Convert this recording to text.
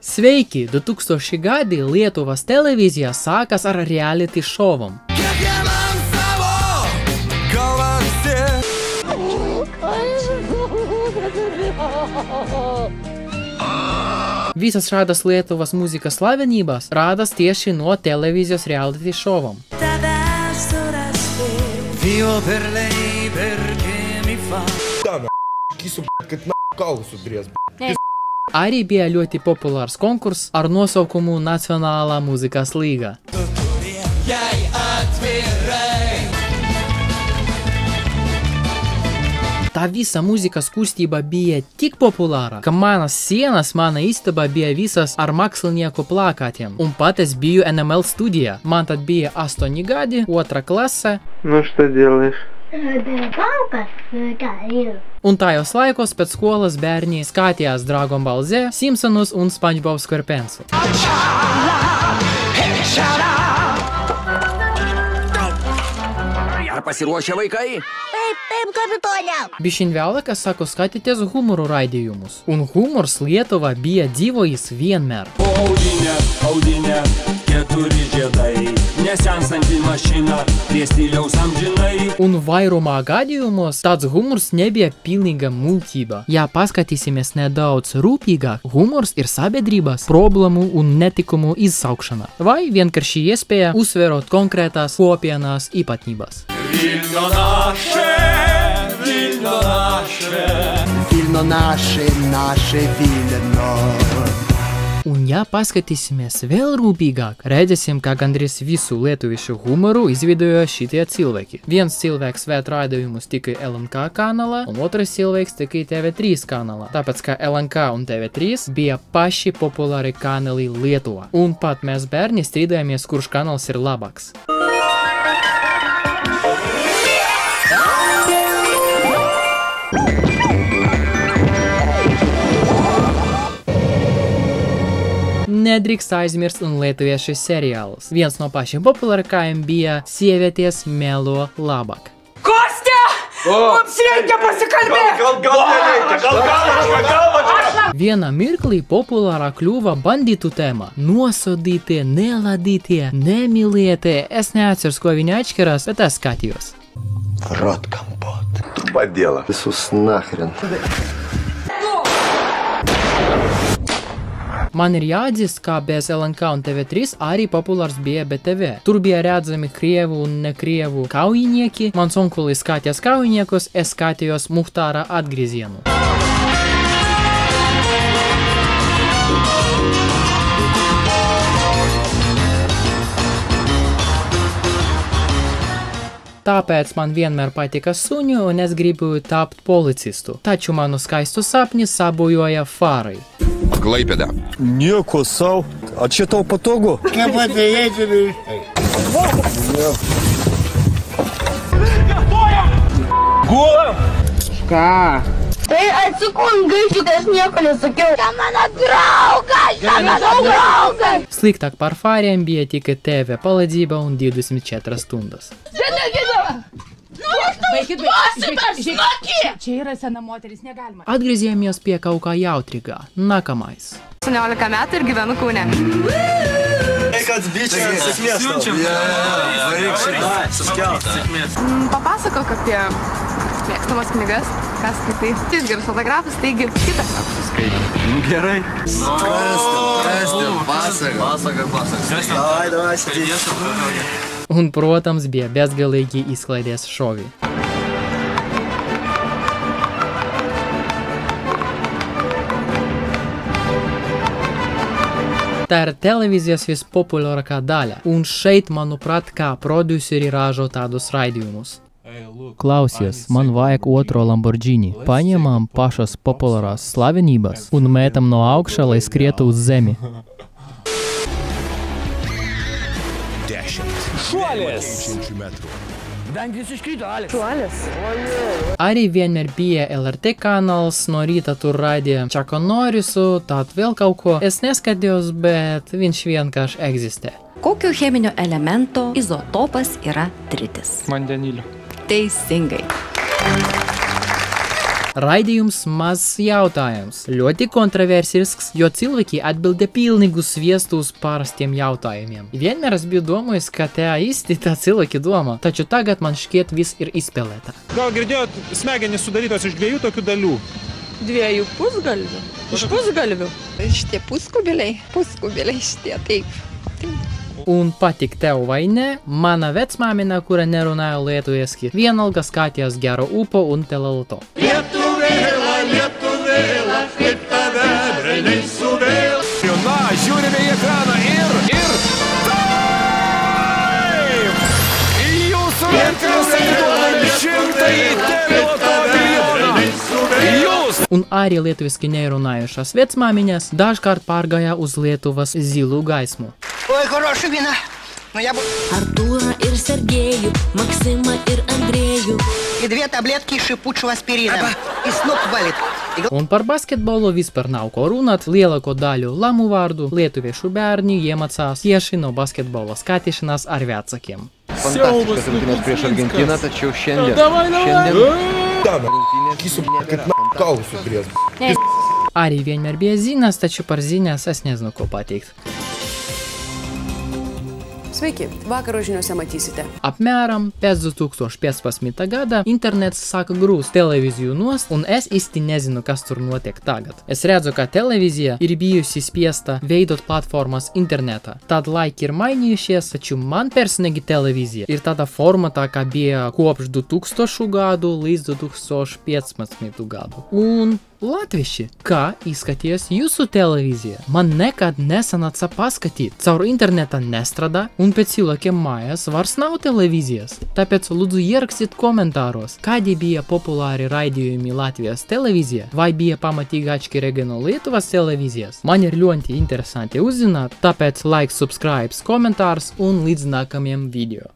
Sveiki, 2000 gadi Lietuvos televizija sākas ar reality šovom. Visas šādas Lietuvos mūzikas slavenības rādas tieši no televizijos reality šovom. Vivo per lei perché mi fa. Arī bija ļoti populārs konkurss ar nosaukumu Nacionālā mūzikas līga. Tā visa mūzikas kustība bija tik populāra, ka manas sienas, mana istaba bija visas ar mākslinieku plakātiem. Un pat es biju NML studijā. Man tad bija 8 gadi, 2. klase. Nu, что делаешь? Un tajos laikos pēc skolas bērni skatījās Dragon Ball Z, Simpsonus un SpongeBob SquarePants. Ar pasiruošę vaikai? Taip, kapitone. Bišķiņ vēlāk es saku skatīties humoru raidījumus. Un humors Lietuva bija dzīvojis vienmēr. Audinė, keturi žiedai, nesensanti mašina, prie stiliaus amžinai. Un vairumā gadījumos tāds humors nebija pilnīga muļķība. Ja paskatīsimies nedaudz rūpīgāk, humors ir sabiedrības problēmu un netikumu izsaukšana. Vai vienkārši iespēja uzsverot konkrētās kopienas īpatnības. Vilno naše, Vilno naše. Vilno naše Vilno. Un ja paskatīsimies vēl rūpīgāk, redzēsim, ka gandrīz visu lietuvišu humoru izveidoja šitie cilvēki. Viens cilvēks vēd raidījumus tikai LNK kanālā, un otrs cilvēks tikai TV3 kanālā. Tāpēc, ka LNK un TV3 bija paši populāri kanāli Lietuvā. Un pat mēs bērni strīdējāmies, kurš kanāls ir labāks. Nedrīkst aizmirst un lietuviešu seriālus. Viens no pašiem populārākajiem bija Sievietes melo labāk. Kostja! Mums reikia pasikalbėti! Gal! Vienā mirklī populārā kļuva bandītu tēma. Nosodītie, neladītie, nemīlētie. Es neatceros, ko viņi atšķirās, bet es skatījos. Rot kompot. Подела. Иисус нахрен. Man ir jāatzīst, ka bez LNK un TV3 arī populārs bija BTV. Tur bija redzami krievu un nekrievu kaujinieki. Mans onkulis skatījās kaujiniekus, es skatījos Muhtāra atgriezienu. Tāpēc man vienmēr patika suņi un es gribu tapt policistu. Taču manu skaistu sapni sabojāja farai. Klaipėda. Nieko sau. A čia tau patogu? Tai atsikunk gaišiu, tai aš nieko nesakiau. Čia mano draugas! Sliktāk par fariem bija tikai TV paladzība un 24 stundas. Čia yra sena moteris, negalima. Atgriezījamies pie kaut kā jautrīgā. Nākamais. 18 metų ir gyvenu Kaune. Kad bičias, sėkmės tau. Varyk šitą. Suskeltą. Papasakok apie mėgstamas knygas, kas skaitai. Jis geras fotografas, taigi kitas. Gerai. Un, protams, bija bezgalīgi izklaidies šovi. Tā ir televīzijas vispopulārākā daļa, un šeit, manuprāt, kā produceri ražo tādus raidījumus. Klausies, man vajag otro Lamborghini. Paņemam pašas populārās slavenības un mētam no augšā, lai skrietu uz zemi. Šuolis! Arī vienmēr bija LRT kanāls, no rīta tur raidīja Čako Norisu, tād vēl kaut ko. Es neskatījos, bet viņš vienkārši eksistē. Kokio cheminio elemento izotopas yra tritis? Vandenilio. Teisingai. Raidījums mazs jautājums. Ļoti kontroversisks, jo cilvēki atbildē pilnīgus sviestus parastiem jautājumiem. Vienmēr es biju domājis, ka te īsti tā cilvēki domā, taču tagad man šķiet viss ir izspēlēta. Gal girdėjot, smegenys sudarytos iš 2 tokių dalių? 2 pusgalvių. Iš pusgalvių. Šitie puskubeliai šitie, taip. Un patik tev vai ne, mana vecmāmina, kura nerunāja lietuviski, vienalga skatījās Gero upo un Teleloto. Lietuvėla, kaip tave breliai suvėl. Na, žiūrime į ekraną ir taip! Jūsų rankas atiduodami 100-ąjį Teleloto milijoną. Jūs! Un arī lietuviski nerunājušās vecmāmiņas dažkārt pārgāja uz Lietuvas zilu gaismu. Ой, хорошая вина. Но я бы... Artūrą ir Sergejų, Maksimą ir Andrejų. И 2 таблетки шипучего аспирина. И с ног валит. Un par basketbolu vispār nav ko runāt, lielāko daļu lamu vārdu lietuviešu bērni iemācās tieši no basketbola skatīšanās ar vecākiem. Fantastiškas rungtynės prieš Argentiną, tačiau šiandien... Arī vienmēr bija ziņas, taču par ziņas es nezinu, ko pateikt. Sveiki, vakaro žiniuose matysite. Apmēram pēc 2015. gada internets sāka grūst televīziju nost, un es īsti nezinu, kas tur notiek tagad. Es redzu, ka televīzija ir bijusi spiesta veidot platformas internetā. Tad laiki ir mainījušies, taču man personīgi televīzija ir tāda formatā, kā bija kopš 2000 gadu līdz 2015. gadu. Un latviši, kā izskaties jūsu televīzija? Man nekad nesanāca paskatīt. Caur interneta nestrādā, un pēc cilvēkiem mājās vairs nav televīzijas. Tāpēc lūdzu ierakstiet komentāros, kādi bija populāri raidījumi Latvijas televīzijā, vai bija pamatīgi atšķirīgi no Lietuvas televīzijas. Man ir ļoti interesanti uzzināt, tāpēc like, subscribe, komentārs un līdz nākamajam video.